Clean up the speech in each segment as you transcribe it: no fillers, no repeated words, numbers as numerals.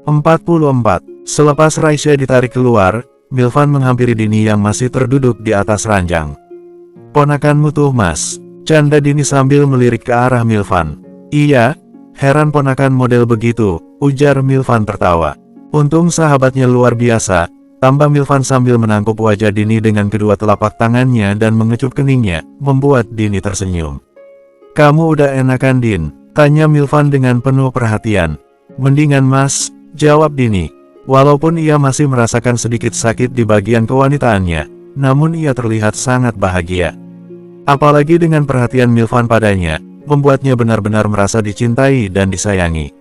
44. Selepas Raisya ditarik keluar, Milvan menghampiri Dini yang masih terduduk di atas ranjang. "Ponakanmu tuh, Mas," canda Dini sambil melirik ke arah Milvan. "Iya, heran ponakan model begitu," ujar Milvan tertawa. "Untung sahabatnya luar biasa," tambah Milvan sambil menangkup wajah Dini dengan kedua telapak tangannya dan mengecup keningnya, membuat Dini tersenyum. "Kamu udah enakan, Din?" tanya Milvan dengan penuh perhatian. "Mendingan, Mas," jawab Dini. Walaupun ia masih merasakan sedikit sakit di bagian kewanitaannya, namun ia terlihat sangat bahagia. Apalagi dengan perhatian Milvan padanya, membuatnya benar-benar merasa dicintai dan disayangi.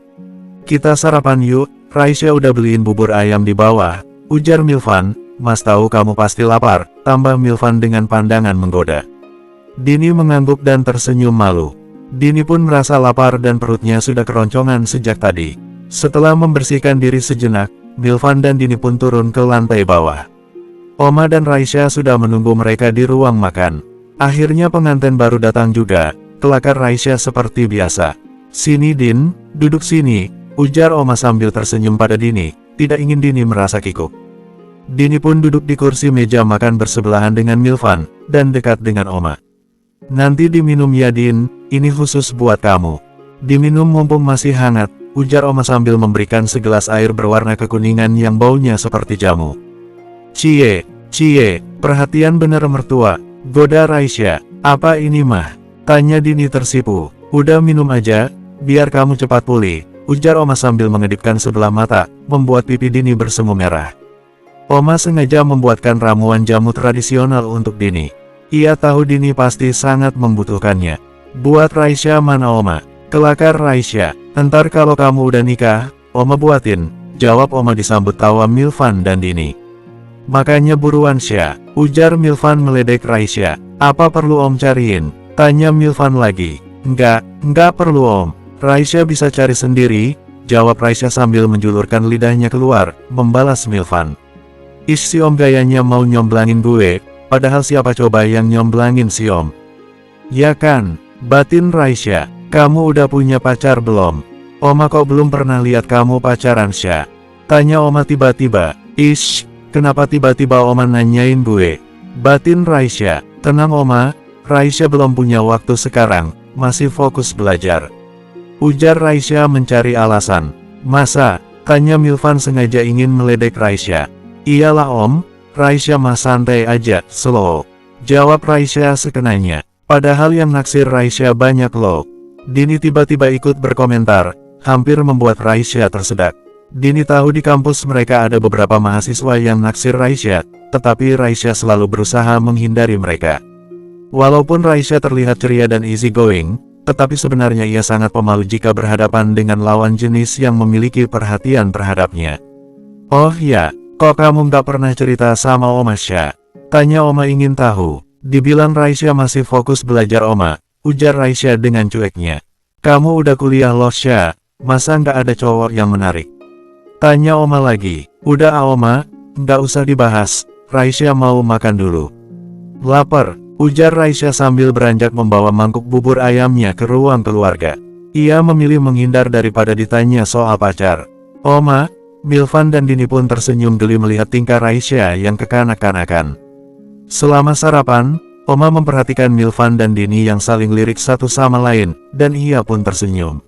"Kita sarapan yuk, Raisya udah beliin bubur ayam di bawah," ujar Milvan. "Mas tahu kamu pasti lapar," tambah Milvan dengan pandangan menggoda. Dini mengangguk dan tersenyum malu. Dini pun merasa lapar dan perutnya sudah keroncongan sejak tadi. Setelah membersihkan diri sejenak, Milvan dan Dini pun turun ke lantai bawah. Oma dan Raisya sudah menunggu mereka di ruang makan. Akhirnya pengantin baru datang juga, kelakar Raisya seperti biasa. "Sini Din, duduk sini," ujar Oma sambil tersenyum pada Dini, tidak ingin Dini merasa kikuk. Dini pun duduk di kursi meja makan bersebelahan dengan Milvan, dan dekat dengan Oma. "Nanti diminum ya Din, ini khusus buat kamu. Diminum mumpung masih hangat," ujar Oma sambil memberikan segelas air berwarna kekuningan yang baunya seperti jamu. Cie, perhatian bener mertua," goda Raisya. "Apa ini mah?" tanya Dini tersipu. "Udah minum aja, biar kamu cepat pulih," ujar Oma sambil mengedipkan sebelah mata, membuat pipi Dini bersemu merah. Oma sengaja membuatkan ramuan jamu tradisional untuk Dini. Ia tahu Dini pasti sangat membutuhkannya. "Buat Raisya mana Oma?" kelakar Raisya. "Entar kalau kamu udah nikah, Oma buatin," jawab Oma disambut tawa Milvan dan Dini. "Makanya buruan Sya," ujar Milvan meledek Raisya. "Apa perlu Om cariin?" tanya Milvan lagi. Enggak perlu Om, Raisya bisa cari sendiri," jawab Raisya sambil menjulurkan lidahnya keluar, membalas Milvan. "Ih si Om gayanya mau nyomblangin gue, padahal siapa coba yang nyomblangin si Om?" "Ya kan," batin Raisya. "Kamu udah punya pacar belum?" "Oma kok belum pernah lihat kamu pacaran Sya?" tanya Oma tiba-tiba. "Ish, kenapa tiba-tiba Oma nanyain gue?" batin Raisya. "Tenang Oma, Raisya belum punya waktu sekarang, masih fokus belajar," ujar Raisya mencari alasan. "Masa?" tanya Milvan sengaja ingin meledek Raisya. "Iyalah Om, Raisya mah santai aja, slow," jawab Raisya sekenanya. Padahal yang naksir Raisya banyak loh. Dini tiba-tiba ikut berkomentar, hampir membuat Raisya tersedak. Dini tahu di kampus mereka ada beberapa mahasiswa yang naksir Raisya, tetapi Raisya selalu berusaha menghindari mereka. Walaupun Raisya terlihat ceria dan easy going, tetapi sebenarnya ia sangat pemalu jika berhadapan dengan lawan jenis yang memiliki perhatian terhadapnya. "Oh ya, kok kamu nggak pernah cerita sama Oma Sya?" tanya Oma ingin tahu. Dibilang Raisya masih fokus belajar Oma, ujar Raisya dengan cueknya. "Kamu udah kuliah loh Sya, masa nggak ada cowok yang menarik?" tanya Oma lagi. "Udah Oma, nggak usah dibahas, Raisya mau makan dulu." "Lapar," ujar Raisya sambil beranjak membawa mangkuk bubur ayamnya ke ruang keluarga. Ia memilih menghindar daripada ditanya soal pacar. Oma, Milvan dan Dini pun tersenyum geli melihat tingkah Raisya yang kekanak-kanakan. Selama sarapan, Oma memperhatikan Milvan dan Dini yang saling lirik satu sama lain, dan ia pun tersenyum.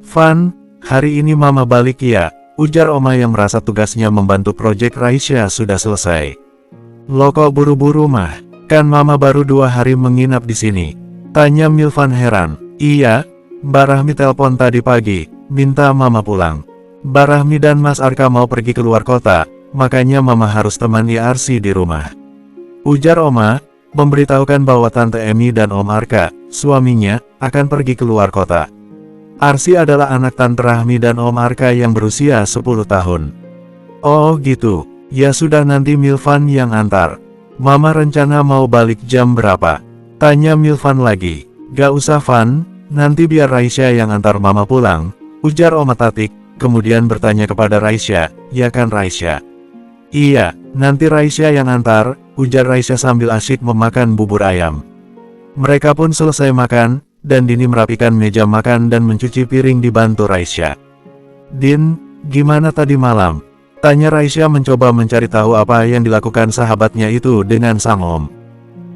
"Van, hari ini Mama balik ya," ujar Oma yang merasa tugasnya membantu proyek Raisya sudah selesai. "Lo kok buru-buru mah? Kan Mama baru 2 hari menginap di sini," tanya Milvan heran. "Iya, Mbak Rahmi telepon tadi pagi, minta Mama pulang. Mbak Rahmi dan Mas Arka mau pergi keluar kota, makanya Mama harus temani Arsi di rumah," ujar Oma, memberitahukan bahwa Tante Emi dan Om Arka, suaminya, akan pergi keluar kota. Arsi adalah anak Tante Rahmi dan Om Arka yang berusia 10 tahun. "Oh gitu, ya sudah nanti Milvan yang antar. Mama rencana mau balik jam berapa?" tanya Milvan lagi. "Gak usah Van, nanti biar Raisya yang antar Mama pulang," ujar Oma Tatik, kemudian bertanya kepada Raisya. "Ya kan Raisya?" "Iya, nanti Raisya yang antar," ujar Raisya sambil asyik memakan bubur ayam. Mereka pun selesai makan, dan Dini merapikan meja makan dan mencuci piring dibantu Raisya. "Din, Gimana tadi malam? Tanya Raisya mencoba mencari tahu apa yang dilakukan sahabatnya itu dengan sang om.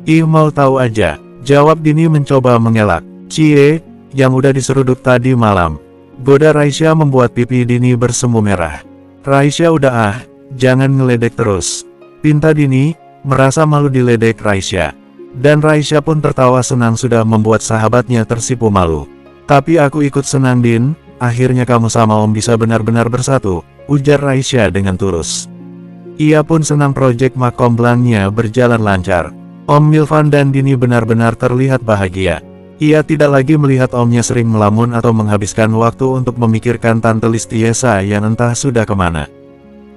Ih, mau tahu aja, jawab Dini mencoba mengelak. Cie, yang udah diseruduk tadi malam. Goda Raisya membuat pipi Dini bersemu merah. Raisya udah jangan ngeledek terus. Pinta Dini, merasa malu diledek Raisya. Dan Raisya pun tertawa senang sudah membuat sahabatnya tersipu malu. Tapi aku ikut senang Din, akhirnya kamu sama om bisa benar-benar bersatu, ujar Raisya dengan tulus. Ia pun senang proyek makom belangnya berjalan lancar. Om Milvan dan Dini benar-benar terlihat bahagia. Ia tidak lagi melihat omnya sering melamun atau menghabiskan waktu untuk memikirkan Tante Listiesa yang entah sudah kemana.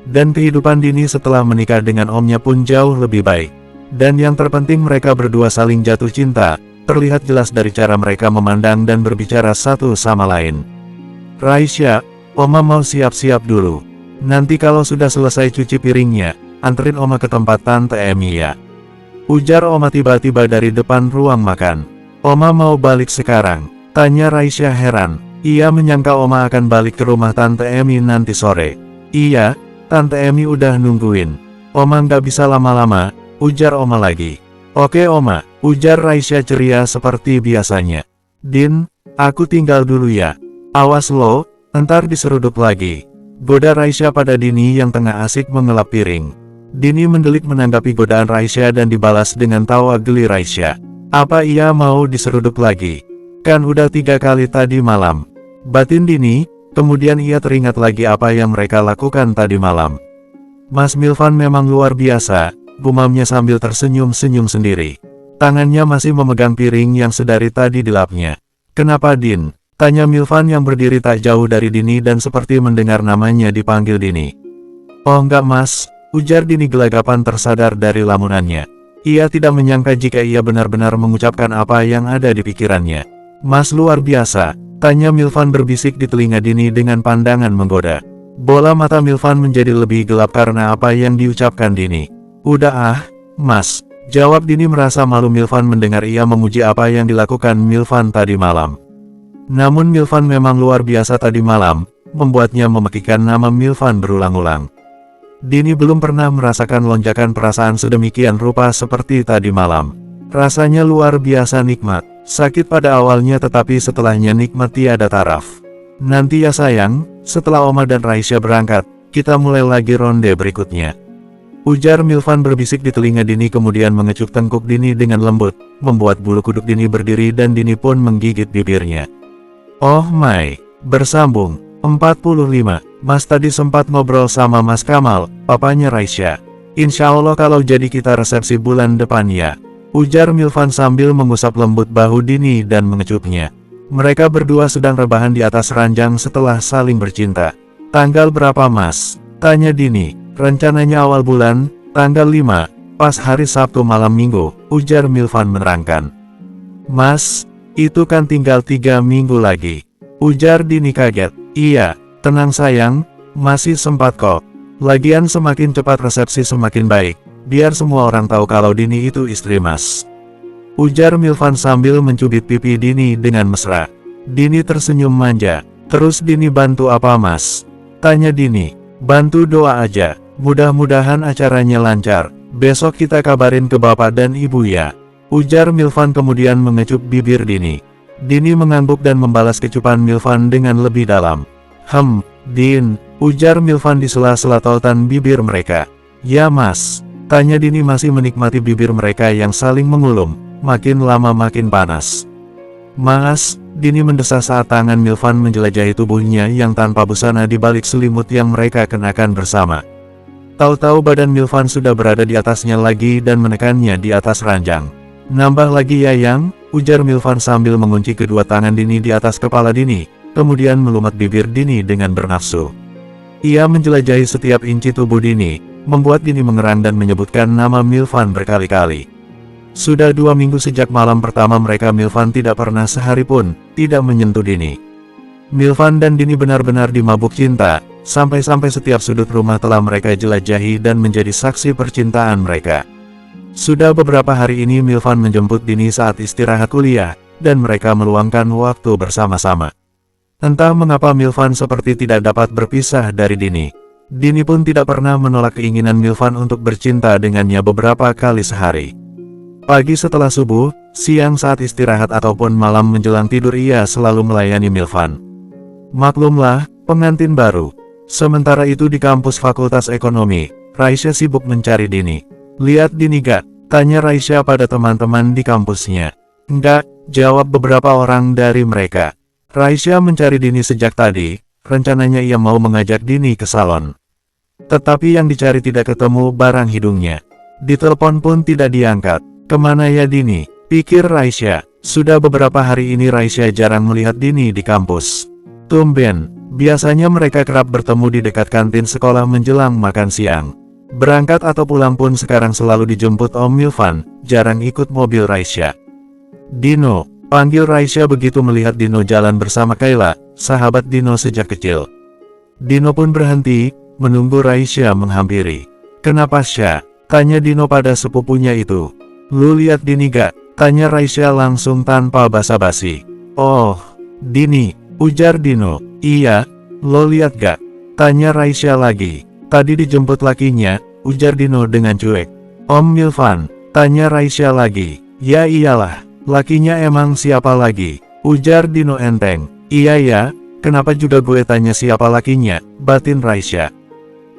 Dan kehidupan Dini setelah menikah dengan omnya pun jauh lebih baik. Dan yang terpenting mereka berdua saling jatuh cinta, terlihat jelas dari cara mereka memandang dan berbicara satu sama lain. Raisya, Oma mau siap-siap dulu. Nanti kalau sudah selesai cuci piringnya, anterin Oma ke tempat Tante Emi ya. Ujar Oma tiba-tiba dari depan ruang makan. Oma mau balik sekarang? Tanya Raisya heran. Ia menyangka Oma akan balik ke rumah Tante Emi nanti sore. Iya, Tante Emi udah nungguin. Oma nggak bisa lama-lama, ujar Oma lagi. Oke Oma, ujar Raisya ceria seperti biasanya. Din, aku tinggal dulu ya. Awas lo, entar diseruduk lagi. Goda Raisya pada Dini yang tengah asik mengelap piring. Dini mendelik menanggapi godaan Raisya dan dibalas dengan tawa geli Raisya. Apa ia mau diseruduk lagi? Kan udah 3 kali tadi malam. Batin Dini, kemudian ia teringat lagi apa yang mereka lakukan tadi malam. Mas Milvan memang luar biasa, gumamnya sambil tersenyum-senyum sendiri. Tangannya masih memegang piring yang sedari tadi dilapnya. Kenapa Din? Tanya Milvan yang berdiri tak jauh dari Dini dan seperti mendengar namanya dipanggil Dini. Oh enggak mas, ujar Dini gelagapan tersadar dari lamunannya. Ia tidak menyangka jika ia benar-benar mengucapkan apa yang ada di pikirannya. Mas luar biasa, tanya Milvan berbisik di telinga Dini dengan pandangan menggoda. Bola mata Milvan menjadi lebih gelap karena apa yang diucapkan Dini. Udah mas, jawab Dini merasa malu Milvan mendengar ia memuji apa yang dilakukan Milvan tadi malam. Namun Milvan memang luar biasa tadi malam, membuatnya memekikkan nama Milvan berulang-ulang. Dini belum pernah merasakan lonjakan perasaan sedemikian rupa seperti tadi malam. Rasanya luar biasa nikmat, sakit pada awalnya tetapi setelahnya nikmat tiada taraf. Nanti ya sayang, setelah Oma dan Raisya berangkat, kita mulai lagi ronde berikutnya. Ujar Milvan berbisik di telinga Dini kemudian mengecup tengkuk Dini dengan lembut, membuat bulu kuduk Dini berdiri dan Dini pun menggigit bibirnya. Oh my, bersambung. 45, Mas tadi sempat ngobrol sama Mas Kamal, papanya Raisya. Insya Allah kalau jadi kita resepsi bulan depan ya. Ujar Milvan sambil mengusap lembut bahu Dini dan mengecupnya. Mereka berdua sedang rebahan di atas ranjang setelah saling bercinta. Tanggal berapa Mas? Tanya Dini. Rencananya awal bulan, tanggal 5, pas hari Sabtu malam minggu, ujar Milvan menerangkan. Mas, itu kan tinggal 3 minggu lagi. Ujar Dini kaget. Iya, tenang sayang, masih sempat kok. Lagian semakin cepat resepsi semakin baik, biar semua orang tahu kalau Dini itu istri Mas. Ujar Milvan sambil mencubit pipi Dini dengan mesra. Dini tersenyum manja. Terus Dini bantu apa Mas? Tanya Dini. Bantu doa aja, mudah-mudahan acaranya lancar. Besok kita kabarin ke bapak dan ibu ya. Ujar Milvan kemudian mengecup bibir Dini. Dini mengangguk dan membalas kecupan Milvan dengan lebih dalam. Din, ujar Milvan di sela-sela tautan bibir mereka. Ya Mas, tanya Dini masih menikmati bibir mereka yang saling mengulum, makin lama makin panas. Mas, Dini mendesah saat tangan Milvan menjelajahi tubuhnya yang tanpa busana di balik selimut yang mereka kenakan bersama. Tahu-tahu badan Milvan sudah berada di atasnya lagi dan menekannya di atas ranjang. Nambah lagi ya yang, ujar Milvan sambil mengunci kedua tangan Dini di atas kepala Dini, kemudian melumat bibir Dini dengan bernafsu. Ia menjelajahi setiap inci tubuh Dini, membuat Dini mengerang dan menyebutkan nama Milvan berkali-kali. Sudah 2 minggu sejak malam pertama mereka Milvan tidak pernah sehari pun, tidak menyentuh Dini. Milvan dan Dini benar-benar dimabuk cinta, sampai-sampai setiap sudut rumah telah mereka jelajahi dan menjadi saksi percintaan mereka. Sudah beberapa hari ini Milvan menjemput Dini saat istirahat kuliah, dan mereka meluangkan waktu bersama-sama. Entah mengapa Milvan seperti tidak dapat berpisah dari Dini. Dini pun tidak pernah menolak keinginan Milvan untuk bercinta dengannya beberapa kali sehari. Pagi setelah subuh, siang saat istirahat ataupun malam menjelang tidur ia selalu melayani Milvan. Maklumlah, pengantin baru. Sementara itu di kampus Fakultas Ekonomi, Raisya sibuk mencari Dini. "Lihat Dini gak?" tanya Raisya pada teman-teman di kampusnya. "Enggak," jawab beberapa orang dari mereka. Raisya mencari Dini sejak tadi, rencananya ia mau mengajak Dini ke salon. Tetapi yang dicari tidak ketemu barang hidungnya. Ditelepon pun tidak diangkat. "Kemana ya Dini?" pikir Raisya. Sudah beberapa hari ini Raisya jarang melihat Dini di kampus. Tumben, biasanya mereka kerap bertemu di dekat kantin sekolah menjelang makan siang. Berangkat atau pulang pun sekarang selalu dijemput Om Milvan, jarang ikut mobil Raisya. "Dino," panggil Raisya begitu melihat Dino jalan bersama Kayla, sahabat Dino sejak kecil. Dino pun berhenti, menunggu Raisya menghampiri. "Kenapa Sya?" tanya Dino pada sepupunya itu. "Lu lihat Dini gak?" tanya Raisya langsung tanpa basa-basi. "Oh, Dini," ujar Dino. "Iya, lo lihat gak?" tanya Raisya lagi. "Tadi dijemput lakinya," ujar Dino dengan cuek. "Om Milvan?" tanya Raisya lagi. "Ya iyalah. Lakinya emang siapa lagi?" ujar Dino enteng. "Iya ya, kenapa juga gue tanya siapa lakinya?" batin Raisya.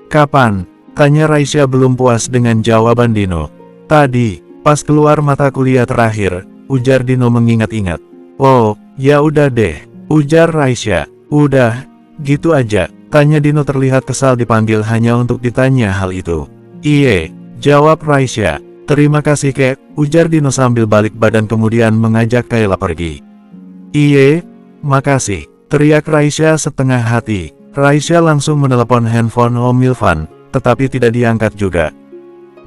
"Kapan?" tanya Raisya belum puas dengan jawaban Dino. "Tadi, pas keluar mata kuliah terakhir," ujar Dino mengingat-ingat. "Oh, ya udah deh," ujar Raisya. "Udah, gitu aja?" tanya Dino terlihat kesal dipanggil hanya untuk ditanya hal itu. "Iye," jawab Raisya. "Terima kasih kek," ujar Dino sambil balik badan kemudian mengajak Kayla pergi. "Iye, makasih," teriak Raisya setengah hati. Raisya langsung menelepon handphone Om Milvan, tetapi tidak diangkat juga.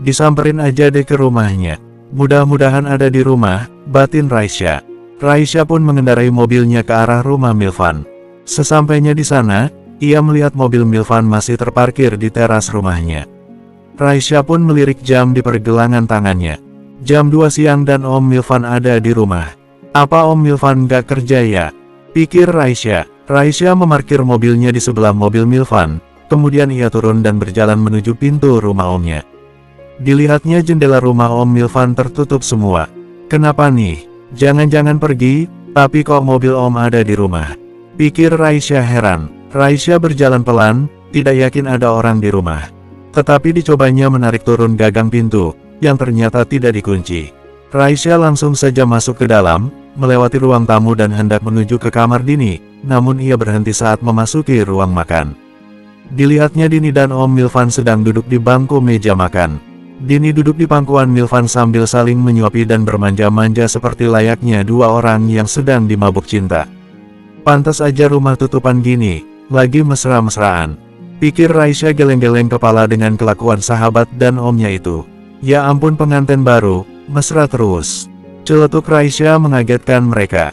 "Disamperin aja deh ke rumahnya. Mudah-mudahan ada di rumah," batin Raisya. Raisya pun mengendarai mobilnya ke arah rumah Milvan. Sesampainya di sana, ia melihat mobil Milvan masih terparkir di teras rumahnya. Raisya pun melirik jam di pergelangan tangannya. Jam 2 siang dan Om Milvan ada di rumah. "Apa Om Milvan gak kerja ya?" pikir Raisya. Raisya memarkir mobilnya di sebelah mobil Milvan, kemudian ia turun dan berjalan menuju pintu rumah omnya. Dilihatnya jendela rumah Om Milvan tertutup semua. "Kenapa nih? Jangan-jangan pergi, tapi kok mobil Om ada di rumah?" pikir Raisya heran. Raisya berjalan pelan, tidak yakin ada orang di rumah. Tetapi dicobanya menarik turun gagang pintu, yang ternyata tidak dikunci. Raisya langsung saja masuk ke dalam, melewati ruang tamu dan hendak menuju ke kamar Dini, namun ia berhenti saat memasuki ruang makan. Dilihatnya Dini dan Om Milvan sedang duduk di bangku meja makan. Dini duduk di pangkuan Milvan sambil saling menyuapi dan bermanja-manja seperti layaknya dua orang yang sedang dimabuk cinta. Pantas aja rumah tutupan gini, lagi mesra-mesraan, pikir Raisya geleng-geleng kepala dengan kelakuan sahabat dan omnya itu. Ya ampun, pengantin baru, mesra terus. Celetuk Raisya mengagetkan mereka.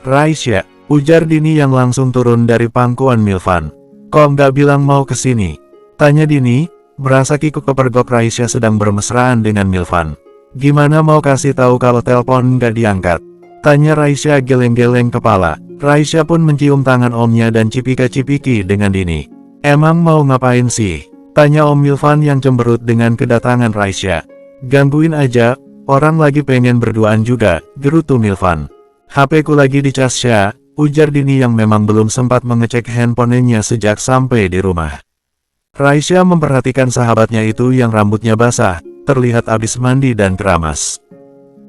Raisya, ujar Dini yang langsung turun dari pangkuan Milvan. "Kok nggak bilang mau kesini?" tanya Dini, berasa kikuk kepergok Raisya sedang bermesraan dengan Milvan. "Gimana mau kasih tahu kalau telepon nggak diangkat?" tanya Raisya geleng-geleng kepala. Raisya pun mencium tangan omnya dan cipika-cipiki dengan Dini. "Emang mau ngapain sih?" tanya Om Milvan yang cemberut dengan kedatangan Raisya. "Gangguin aja, orang lagi pengen berduaan juga," gerutu Milvan. "HP ku lagi dicas Sya," ujar Dini yang memang belum sempat mengecek handphonenya sejak sampai di rumah. Raisya memperhatikan sahabatnya itu yang rambutnya basah, terlihat habis mandi dan keramas.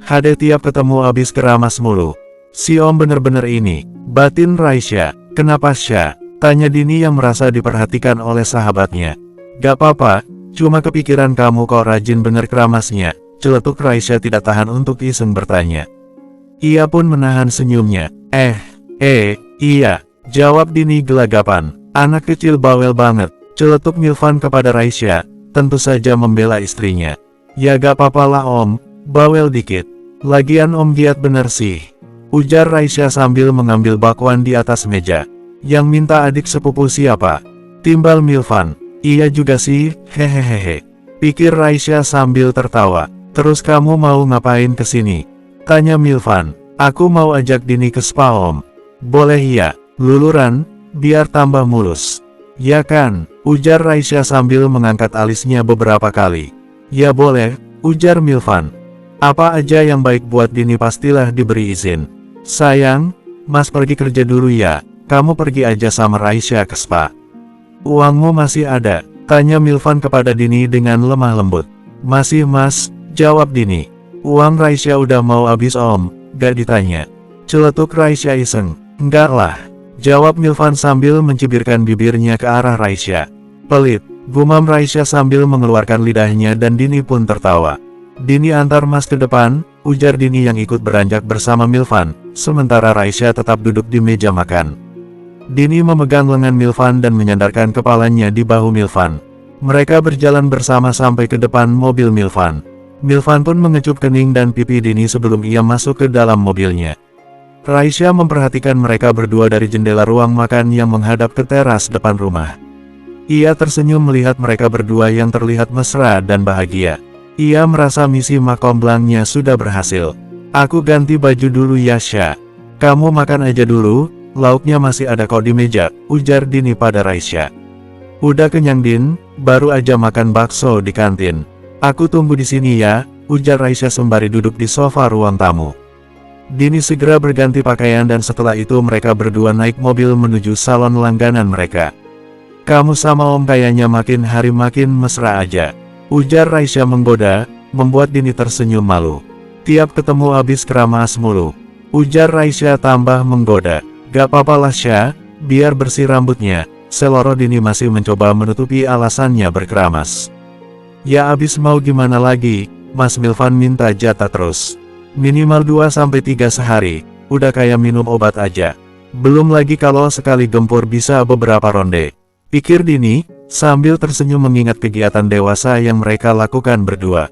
"Hade tiap ketemu habis keramas mulu. Si Om bener-bener ini," batin Raisya. "Kenapa Sya?" tanya Dini yang merasa diperhatikan oleh sahabatnya. "Gak apa-apa, cuma kepikiran kamu kok rajin bener keramasnya," celetuk Raisya tidak tahan untuk iseng bertanya. Ia pun menahan senyumnya. Iya, jawab Dini gelagapan. "Anak kecil bawel banget," celetuk Milvan kepada Raisya, tentu saja membela istrinya. "Ya gak apa-apa lah Om, bawel dikit. Lagian Om giat bener sih," ujar Raisya sambil mengambil bakwan di atas meja. "Yang minta adik sepupu siapa?" timbal Milvan. "Iya juga sih, hehehehe," pikir Raisya sambil tertawa. "Terus kamu mau ngapain kesini?" tanya Milvan. "Aku mau ajak Dini ke spa Om." "Boleh ya, Luluran, biar tambah mulus. Ya kan, ujar Raisya sambil mengangkat alisnya beberapa kali. Ya boleh, ujar Milvan. Apa aja yang baik buat Dini pastilah diberi izin. Sayang, Mas pergi kerja dulu ya, kamu pergi aja sama Raisya ke spa. Uangmu masih ada, tanya Milvan kepada Dini dengan lemah lembut. Masih Mas, jawab Dini. Uang Raisya udah mau habis Om, gak ditanya. Celetuk Raisya iseng. Enggak lah, jawab Milvan sambil mencibirkan bibirnya ke arah Raisya. Pelit, gumam Raisya sambil mengeluarkan lidahnya dan Dini pun tertawa. Dini antar Mas ke depan, ujar Dini yang ikut beranjak bersama Milvan, sementara Raisya tetap duduk di meja makan. Dini memegang lengan Milvan dan menyandarkan kepalanya di bahu Milvan. Mereka berjalan bersama sampai ke depan mobil Milvan. Milvan pun mengecup kening dan pipi Dini sebelum ia masuk ke dalam mobilnya. Raisya memperhatikan mereka berdua dari jendela ruang makan yang menghadap ke teras depan rumah. Ia tersenyum melihat mereka berdua yang terlihat mesra dan bahagia. Ia merasa misi makom blangnya sudah berhasil. Aku ganti baju dulu ya Sya. Kamu makan aja dulu, lauknya masih ada kok di meja, ujar Dini pada Raisya. Udah kenyang Din, baru aja makan bakso di kantin. Aku tunggu di sini ya, ujar Raisya sembari duduk di sofa ruang tamu. Dini segera berganti pakaian dan setelah itu mereka berdua naik mobil menuju salon langganan mereka. Kamu sama Om kayaknya makin hari makin mesra aja, ujar Raisya menggoda, membuat Dini tersenyum malu. Tiap ketemu habis keramas mulu, ujar Raisya tambah menggoda. Gak apa-apa lah Sya, biar bersih rambutnya. Seloro Dini masih mencoba menutupi alasannya berkeramas. Ya abis mau gimana lagi, Mas Milvan minta jatah terus. Minimal 2-3 sehari, udah kayak minum obat aja. Belum lagi kalau sekali gempur bisa beberapa ronde, pikir Dini, sambil tersenyum mengingat kegiatan dewasa yang mereka lakukan berdua.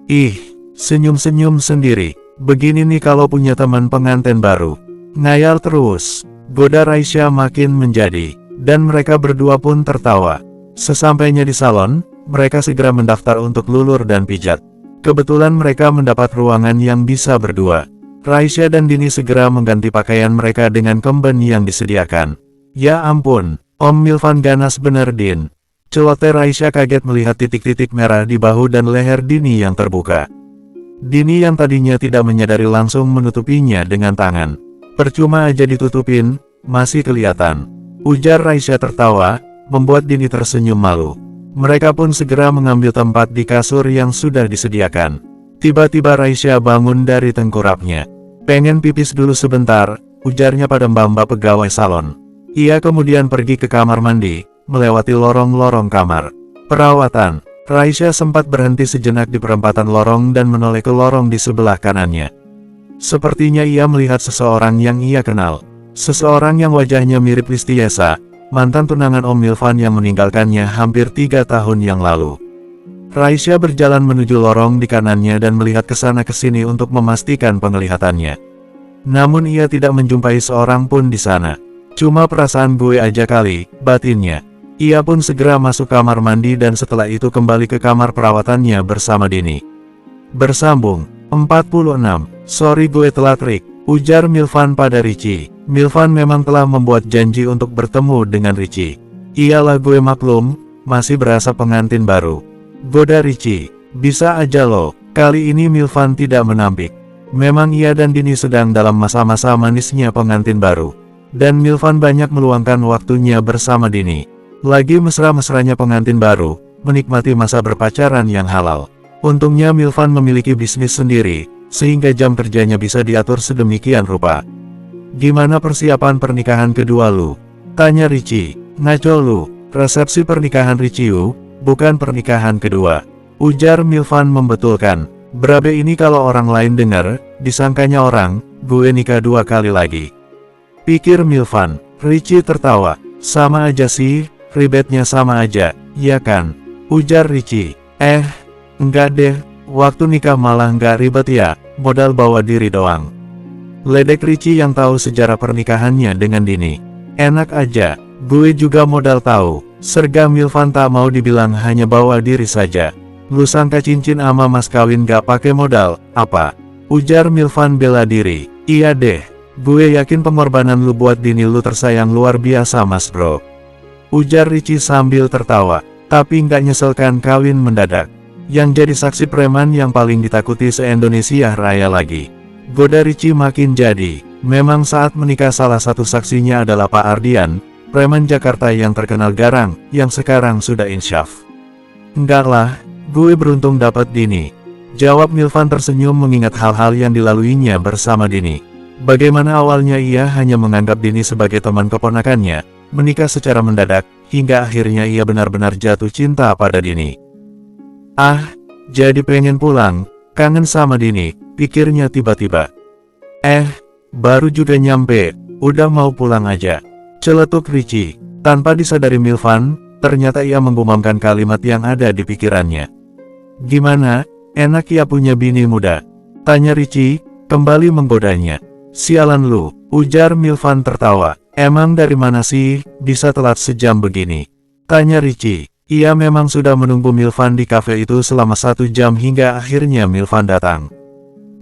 Ih, senyum-senyum sendiri, begini nih kalau punya teman pengantin baru. Ngayal terus, goda Raisya makin menjadi, dan mereka berdua pun tertawa. Sesampainya di salon, mereka segera mendaftar untuk lulur dan pijat. Kebetulan mereka mendapat ruangan yang bisa berdua. Raisya dan Dini segera mengganti pakaian mereka dengan kemben yang disediakan. Ya ampun, Om Milvan ganas bener Din. Celote Raisya kaget melihat titik-titik merah di bahu dan leher Dini yang terbuka. Dini yang tadinya tidak menyadari langsung menutupinya dengan tangan. Percuma aja ditutupin, masih kelihatan, ujar Raisya tertawa, membuat Dini tersenyum malu. Mereka pun segera mengambil tempat di kasur yang sudah disediakan. Tiba-tiba Raisya bangun dari tengkurapnya. Pengen pipis dulu sebentar, ujarnya pada mbak-mbak pegawai salon. Ia kemudian pergi ke kamar mandi, melewati lorong-lorong kamar perawatan. Raisya sempat berhenti sejenak di perempatan lorong dan menoleh ke lorong di sebelah kanannya. Sepertinya ia melihat seseorang yang ia kenal. Seseorang yang wajahnya mirip Listiesa, mantan tunangan Om Milvan yang meninggalkannya hampir 3 tahun yang lalu. Raisya berjalan menuju lorong di kanannya dan melihat ke sana ke sini untuk memastikan penglihatannya. Namun ia tidak menjumpai seorang pun di sana. Cuma perasaan gue aja kali, batinnya. Ia pun segera masuk kamar mandi dan setelah itu kembali ke kamar perawatannya bersama Dini. Bersambung 46. Sorry gue telat Rick, ujar Milvan pada Richie. Milvan memang telah membuat janji untuk bertemu dengan Richie. Iyalah gue maklum, masih berasa pengantin baru, goda Richie. Bisa aja loh, kali ini Milvan tidak menampik. Memang ia dan Dini sedang dalam masa-masa manisnya pengantin baru. Dan Milvan banyak meluangkan waktunya bersama Dini. Lagi mesra-mesranya pengantin baru, menikmati masa berpacaran yang halal. Untungnya Milvan memiliki bisnis sendiri, sehingga jam kerjanya bisa diatur sedemikian rupa. Gimana persiapan pernikahan kedua lu? Tanya Richie. Ngaco lu, resepsi pernikahan Richie bukan pernikahan kedua, ujar Milvan membetulkan. Berabe ini kalau orang lain dengar, disangkanya orang, gue nikah 2 kali lagi, pikir Milvan. Richie tertawa. Sama aja sih, ribetnya sama aja, ya kan? Ujar Richie. Enggak deh, waktu nikah malah nggak ribet ya, modal bawa diri doang. Ledek Richie yang tahu sejarah pernikahannya dengan Dini. Enak aja, gue juga modal tahu, serga Milvan tak mau dibilang hanya bawa diri saja. Lu sangka cincin ama mas kawin gak pakai modal, apa? Ujar Milvan bela diri. Iya deh, Gue yakin pengorbanan lu buat Dini lu tersayang luar biasa mas bro. Ujar Richie sambil tertawa. Tapi nggak nyesel kan kawin mendadak. Yang jadi saksi preman yang paling ditakuti se-Indonesia Raya lagi. Goda Richie makin jadi. Memang saat menikah salah satu saksinya adalah Pak Ardian, preman Jakarta yang terkenal garang, yang sekarang sudah insyaf. Enggak lah, gue beruntung dapat Dini. Jawab Milvan tersenyum mengingat hal-hal yang dilaluinya bersama Dini. Bagaimana awalnya ia hanya menganggap Dini sebagai teman keponakannya, menikah secara mendadak, hingga akhirnya ia benar-benar jatuh cinta pada Dini. Ah, jadi pengen pulang, kangen sama Dini, pikirnya tiba-tiba. Baru juga nyampe, udah mau pulang aja. Celetuk Richie. Tanpa disadari Milvan, ternyata ia menggumamkan kalimat yang ada di pikirannya. Gimana, enak ya punya bini muda? Tanya Richie, kembali menggodanya. Sialan lu, ujar Milvan tertawa. Emang dari mana sih, bisa telat sejam begini? Tanya Richie. Ia memang sudah menunggu Milvan di kafe itu selama 1 jam hingga akhirnya Milvan datang.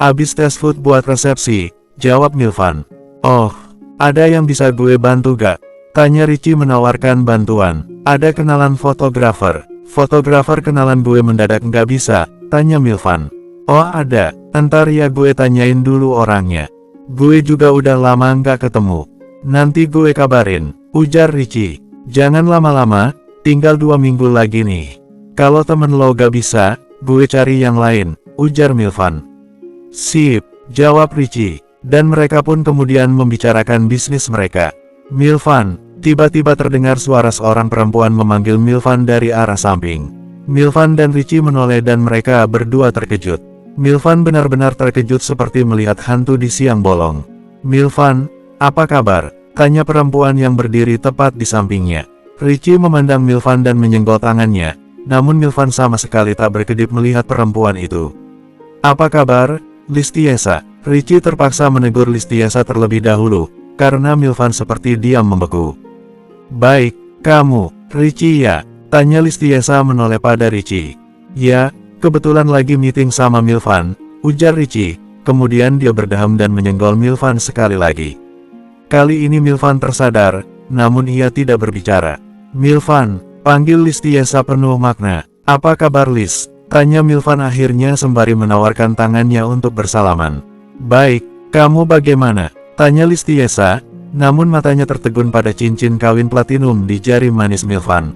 Abis tes food buat resepsi, jawab Milvan. Oh, ada yang bisa gue bantu gak? Tanya Richie menawarkan bantuan. Ada kenalan fotografer. Fotografer kenalan gue mendadak nggak bisa, tanya Milvan. Oh ada, entar ya gue tanyain dulu orangnya. Gue juga udah lama nggak ketemu. Nanti gue kabarin, ujar Richie. Jangan lama-lama, tinggal 2 minggu lagi nih. Kalau temen lo gak bisa, gue cari yang lain, ujar Milvan. Sip, jawab Richie. Dan mereka pun kemudian membicarakan bisnis mereka. Milvan, tiba-tiba terdengar suara seorang perempuan memanggil Milvan dari arah samping. Milvan dan Richie menoleh dan mereka berdua terkejut. Milvan benar-benar terkejut seperti melihat hantu di siang bolong. Milvan, apa kabar? Tanya perempuan yang berdiri tepat di sampingnya. Richie memandang Milvan dan menyenggol tangannya, namun Milvan sama sekali tak berkedip melihat perempuan itu. Apa kabar, Listiesa? Richie terpaksa menegur Listiesa terlebih dahulu, karena Milvan seperti diam membeku. Baik, kamu, Richie ya? Tanya Listiesa menoleh pada Richie. Ya, kebetulan lagi meeting sama Milvan, ujar Richie. Kemudian dia berdaham dan menyenggol Milvan sekali lagi. Kali ini Milvan tersadar, namun ia tidak berbicara. Milvan, panggil Listiesa penuh makna. Apa kabar Lis? Tanya Milvan akhirnya sembari menawarkan tangannya untuk bersalaman. Baik, kamu bagaimana? Tanya Listiesa, namun matanya tertegun pada cincin kawin platinum di jari manis Milvan.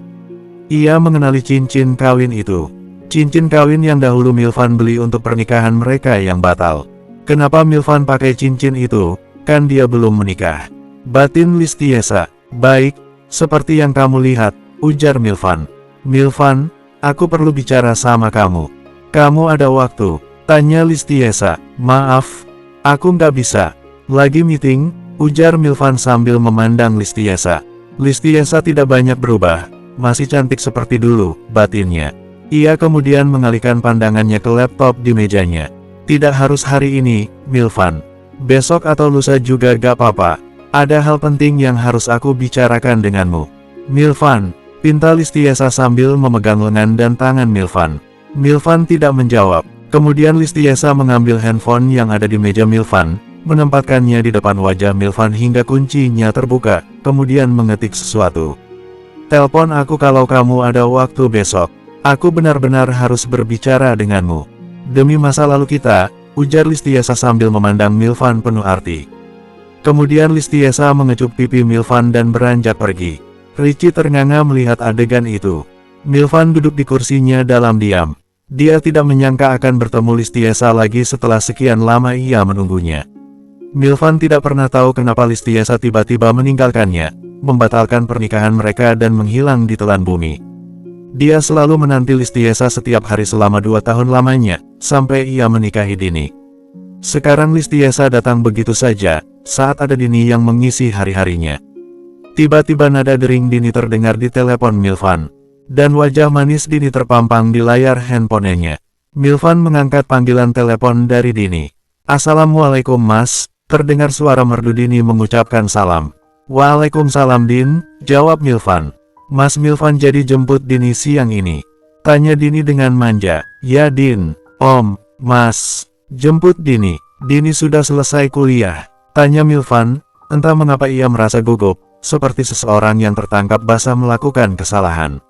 Ia mengenali cincin kawin itu. Cincin kawin yang dahulu Milvan beli untuk pernikahan mereka yang batal. Kenapa Milvan pakai cincin itu? Kan dia belum menikah. Batin Listiesa. Baik, seperti yang kamu lihat, ujar Milvan. Milvan, aku perlu bicara sama kamu. Kamu ada waktu? Tanya Listiesa. Maaf, aku nggak bisa. Lagi meeting, ujar Milvan sambil memandang Listiesa. Listiesa tidak banyak berubah, masih cantik seperti dulu, batinnya. Ia kemudian mengalihkan pandangannya ke laptop di mejanya. Tidak harus hari ini, Milvan. Besok atau lusa juga gak apa-apa. Ada hal penting yang harus aku bicarakan denganmu. Milvan, pinta Listiesa sambil memegang lengan dan tangan Milvan. Milvan tidak menjawab. Kemudian Listiesa mengambil handphone yang ada di meja Milvan, menempatkannya di depan wajah Milvan hingga kuncinya terbuka, kemudian mengetik sesuatu. Telepon aku kalau kamu ada waktu besok. Aku benar-benar harus berbicara denganmu. Demi masa lalu kita, ujar Listiesa sambil memandang Milvan penuh arti. Kemudian Listiesa mengecup pipi Milvan dan beranjak pergi. Richie ternganga melihat adegan itu. Milvan duduk di kursinya dalam diam. Dia tidak menyangka akan bertemu Listiesa lagi setelah sekian lama ia menunggunya. Milvan tidak pernah tahu kenapa Listiesa tiba-tiba meninggalkannya, membatalkan pernikahan mereka dan menghilang di telan bumi. Dia selalu menanti Listiesa setiap hari selama 2 tahun lamanya, sampai ia menikahi Dini. Sekarang Listiesa datang begitu saja, saat ada Dini yang mengisi hari-harinya. Tiba-tiba nada dering Dini terdengar di telepon Milvan. Dan wajah manis Dini terpampang di layar handphonenya. Milvan mengangkat panggilan telepon dari Dini. Assalamualaikum mas, terdengar suara merdu Dini mengucapkan salam. Waalaikumsalam Din, jawab Milvan. Mas Milvan jadi jemput Dini siang ini? Tanya Dini dengan manja. Ya Din, Om, Mas. Jemput Dini. Dini sudah selesai kuliah. Tanya Milvan, entah mengapa ia merasa gugup, seperti seseorang yang tertangkap basah melakukan kesalahan.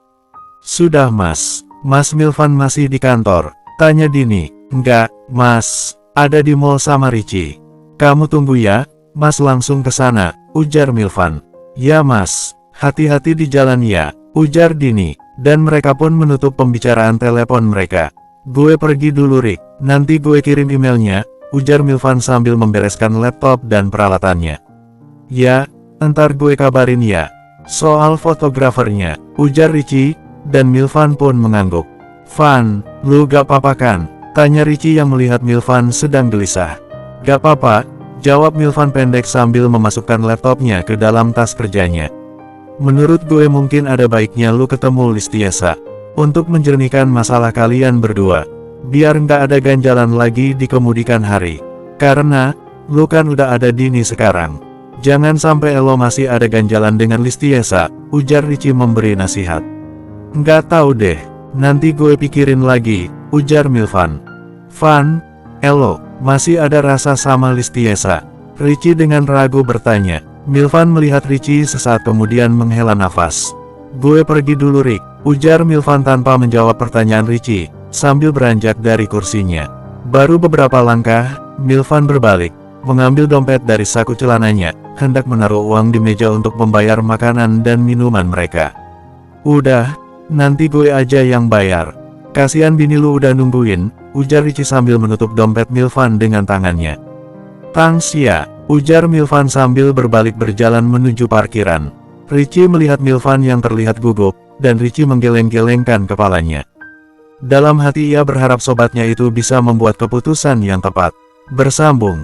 Sudah Mas. Mas Milvan masih di kantor? Tanya Dini. Enggak, Mas. Ada di mall sama Richie. Kamu tunggu ya, Mas langsung ke sana, ujar Milvan. Ya Mas, hati-hati di jalan ya, ujar Dini. Dan mereka pun menutup pembicaraan telepon mereka. Gue pergi dulu Rick, nanti gue kirim emailnya, ujar Milvan sambil membereskan laptop dan peralatannya. Ya, entar gue kabarin ya. Soal fotografernya, ujar Richie, dan Milvan pun mengangguk. Van, lu gak apa-apa kan? Tanya Richie yang melihat Milvan sedang gelisah. Gak apa-apa, jawab Milvan pendek sambil memasukkan laptopnya ke dalam tas kerjanya. Menurut gue mungkin ada baiknya lu ketemu Listiesa, untuk menjernihkan masalah kalian berdua, biar nggak ada ganjalan lagi di kemudian hari. Karena, lu kan udah ada Dini sekarang. Jangan sampai lo masih ada ganjalan dengan Listiesa, ujar Richie memberi nasihat. Nggak tahu deh, nanti gue pikirin lagi, ujar Milvan. Van, elo, masih ada rasa sama Listiesa? Richie dengan ragu bertanya. Milvan melihat Richie sesaat kemudian menghela nafas. Gue pergi dulu Rick, ujar Milvan tanpa menjawab pertanyaan Richie, sambil beranjak dari kursinya. Baru beberapa langkah, Milvan berbalik, mengambil dompet dari saku celananya, hendak menaruh uang di meja untuk membayar makanan dan minuman mereka. Udah, nanti gue aja yang bayar. Kasihan bini lu udah nungguin, ujar Richie sambil menutup dompet Milvan dengan tangannya. Thanks ya, ujar Milvan sambil berbalik berjalan menuju parkiran. Richie melihat Milvan yang terlihat gugup, dan Richie menggeleng-gelengkan kepalanya. Dalam hati ia berharap sobatnya itu bisa membuat keputusan yang tepat. Bersambung.